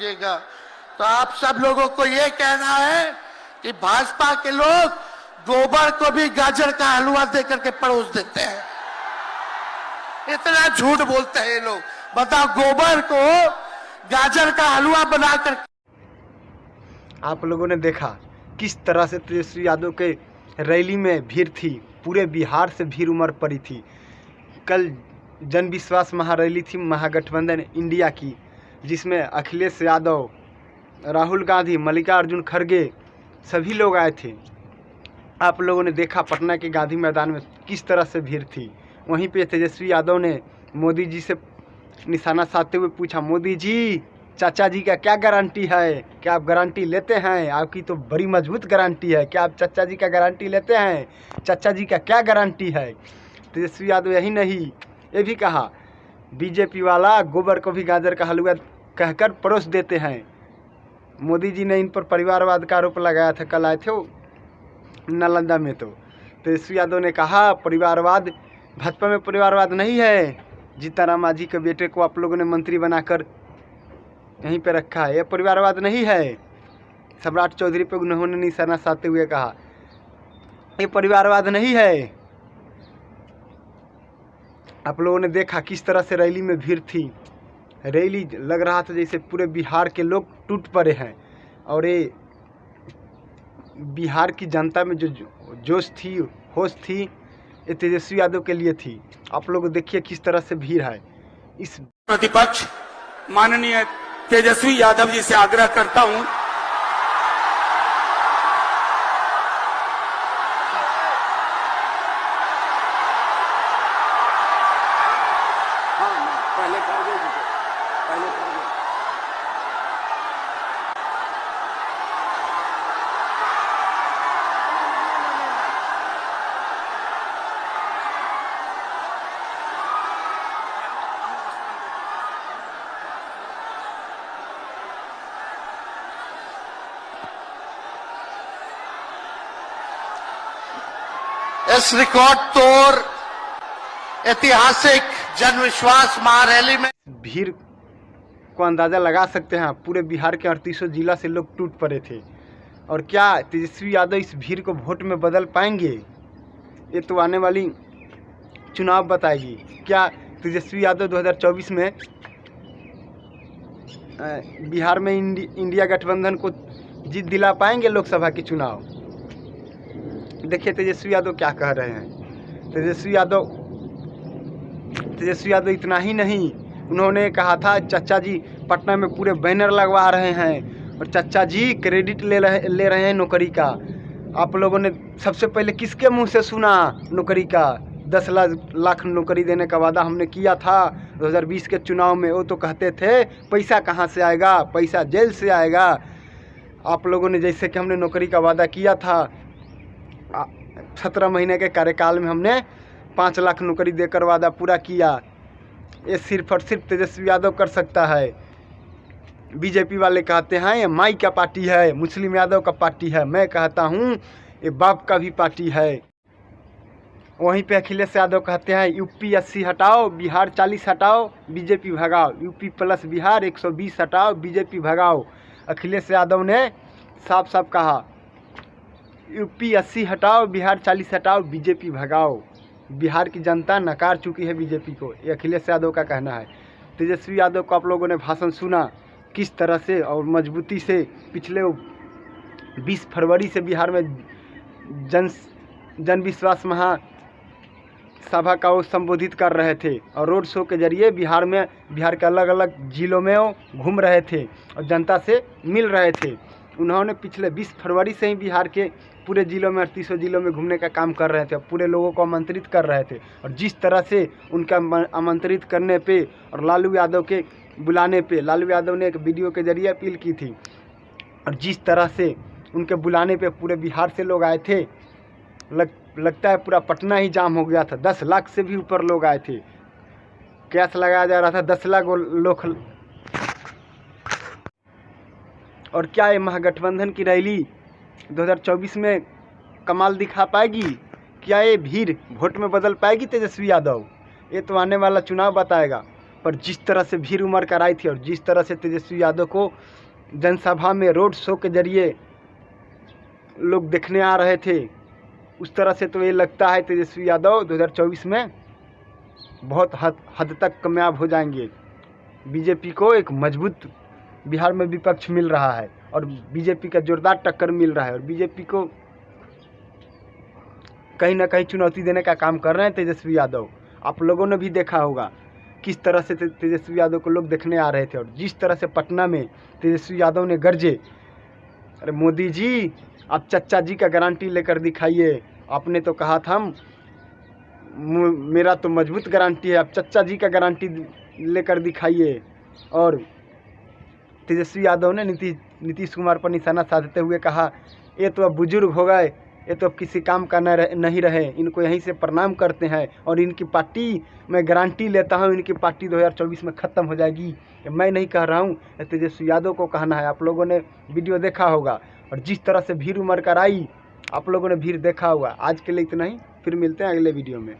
कीजिएगा। तो आप सब लोगों को ये कहना है कि भाजपा के लोग गोबर को भी गाजर का हलवा देकर के परोस देते हैं। इतना झूठ बोलते हैं ये लोग। बताओ, गोबर को गाजर का हलवा बनाकर। आप लोगों ने देखा किस तरह से तेजस्वी यादव के रैली में भीड़ थी, पूरे बिहार से भीड़ उमड़ पड़ी थी। कल जन विश्वास महारैली थी महागठबंधन इंडिया की, जिसमें अखिलेश यादव, राहुल गांधी, मल्लिकार्जुन खड़गे सभी लोग आए थे। आप लोगों ने देखा पटना के गांधी मैदान में किस तरह से भीड़ थी। वहीं पे तेजस्वी यादव ने मोदी जी से निशाना साधते हुए पूछा, मोदी जी, चाचा जी का क्या गारंटी है? क्या आप गारंटी लेते हैं? आपकी तो बड़ी मजबूत गारंटी है, क्या आप चाचा जी का गारंटी लेते हैं? चाचा जी का क्या गारंटी है? तेजस्वी यादव यही नहीं, ये भी कहा बीजेपी वाला गोबर को भी गाजर का हलवा कहकर परोस देते हैं। मोदी जी ने इन पर परिवारवाद का आरोप लगाया था, कल आए थे वो नालंदा में। तो तेजस्वी यादव ने कहा परिवारवाद, भाजपा में परिवारवाद नहीं है। जीतनराम मांझी के बेटे को आप लोगों ने मंत्री बनाकर यहीं पे रखा है, ये परिवारवाद नहीं है। सम्राट चौधरी पे उन्होंने निशाना साधते हुए कहा ये परिवारवाद नहीं है। आप लोगों ने देखा किस तरह से रैली में भीड़ थी। रैली लग रहा था जैसे पूरे बिहार के लोग टूट पड़े हैं। और ये बिहार की जनता में जो जोश थी, होश थी, ये तेजस्वी यादव के लिए थी। आप लोग देखिए किस तरह से भीड़ है। इस प्रतिपक्ष माननीय तेजस्वी यादव जी से आग्रह करता हूं, इस रिकॉर्ड तोड़ ऐतिहासिक जन विश्वास महारैली में भीड़ को अंदाज़ा लगा सकते हैं। पूरे बिहार के 3800 जिला से लोग टूट पड़े थे। और क्या तेजस्वी यादव इस भीड़ को वोट में बदल पाएंगे? ये तो आने वाली चुनाव बताएगी। क्या तेजस्वी यादव 2024 में बिहार में इंडिया गठबंधन को जीत दिला पाएंगे लोकसभा के चुनाव? देखिए तेजस्वी यादव क्या कह रहे हैं। तेजस्वी यादव इतना ही नहीं, उन्होंने कहा था चाचा जी पटना में पूरे बैनर लगवा रहे हैं और चाचा जी क्रेडिट ले रहे हैं नौकरी का। आप लोगों ने सबसे पहले किसके मुंह से सुना नौकरी का? 10 लाख नौकरी देने का वादा हमने किया था 2020 के चुनाव में। वो तो कहते थे पैसा कहाँ से आएगा, पैसा जेल से आएगा। आप लोगों ने जैसे कि हमने नौकरी का वादा किया था, 17 महीने के कार्यकाल में हमने 5 लाख नौकरी देकर वादा पूरा किया। ये सिर्फ और सिर्फ तेजस्वी यादव कर सकता है। बीजेपी वाले कहते हैं ये माई का पार्टी है, मुस्लिम यादव का पार्टी है। मैं कहता हूँ ये बाप का भी पार्टी है। वहीं पे अखिलेश यादव कहते हैं यूपी 80 हटाओ, बिहार 40 हटाओ, बीजेपी भगाओ। यूपी प्लस बिहार 120 हटाओ, बीजेपी भगाओ। अखिलेश यादव ने साफ साफ कहा यूपी 80 हटाओ, बिहार 40 हटाओ, बीजेपी भगाओ। बिहार की जनता नकार चुकी है बीजेपी को, ये अखिलेश यादव का कहना है। तेजस्वी यादव को आप लोगों ने भाषण सुना किस तरह से और मजबूती से पिछले 20 फरवरी से बिहार में जन विश्वास महासभा का वो संबोधित कर रहे थे और रोड शो के जरिए बिहार के अलग अलग जिलों में वो घूम रहे थे और जनता से मिल रहे थे। उन्होंने पिछले 20 फरवरी से ही बिहार के पूरे जिलों में 3800 जिलों में घूमने का काम कर रहे थे, पूरे लोगों को आमंत्रित कर रहे थे। और जिस तरह से उनका आमंत्रित करने पे और लालू यादव के बुलाने पे, लालू यादव ने एक वीडियो के जरिए अपील की थी, और जिस तरह से उनके बुलाने पे पूरे बिहार से लोग आए थे, लगता है पूरा पटना ही जाम हो गया था। 10 लाख से भी ऊपर लोग आए थे। कैस लगाया जा रहा था 10 लाख लोग। और क्या ये महागठबंधन की रैली 2024 में कमाल दिखा पाएगी? क्या ये भीड़ वोट में बदल पाएगी तेजस्वी यादव? ये तो आने वाला चुनाव बताएगा। पर जिस तरह से भीड़ उमड़ कर आई थी और जिस तरह से तेजस्वी यादव को जनसभा में रोड शो के जरिए लोग देखने आ रहे थे, उस तरह से तो ये लगता है तेजस्वी यादव 2024 में बहुत हद तक कामयाब हो जाएंगे। बीजेपी को एक मजबूत बिहार में विपक्ष मिल रहा है और बीजेपी का जोरदार टक्कर मिल रहा है और बीजेपी को कहीं ना कहीं चुनौती देने का काम कर रहे हैं तेजस्वी यादव। आप लोगों ने भी देखा होगा किस तरह से तेजस्वी यादव को लोग देखने आ रहे थे और जिस तरह से पटना में तेजस्वी यादव ने गरजे, अरे मोदी जी आप चच्चा जी का गारंटी लेकर दिखाइए, आपने तो कहा था मेरा तो मजबूत गारंटी है, आप चच्चा जी का गारंटी लेकर दिखाइए। और तेजस्वी यादव ने नीतीश कुमार पर निशाना साधते हुए कहा ये तो अब बुजुर्ग हो गए, ये तो अब किसी काम का नहीं रहे, इनको यहीं से प्रणाम करते हैं और इनकी पार्टी मैं गारंटी लेता हूं इनकी पार्टी 2024 में ख़त्म हो जाएगी। मैं नहीं कह रहा हूं, तेजस्वी यादव को कहना है। आप लोगों ने वीडियो देखा होगा और जिस तरह से भीड़ उमड़ कर आई आप लोगों ने भीड़ देखा होगा। आज के लिए इतना ही, फिर मिलते हैं अगले वीडियो में।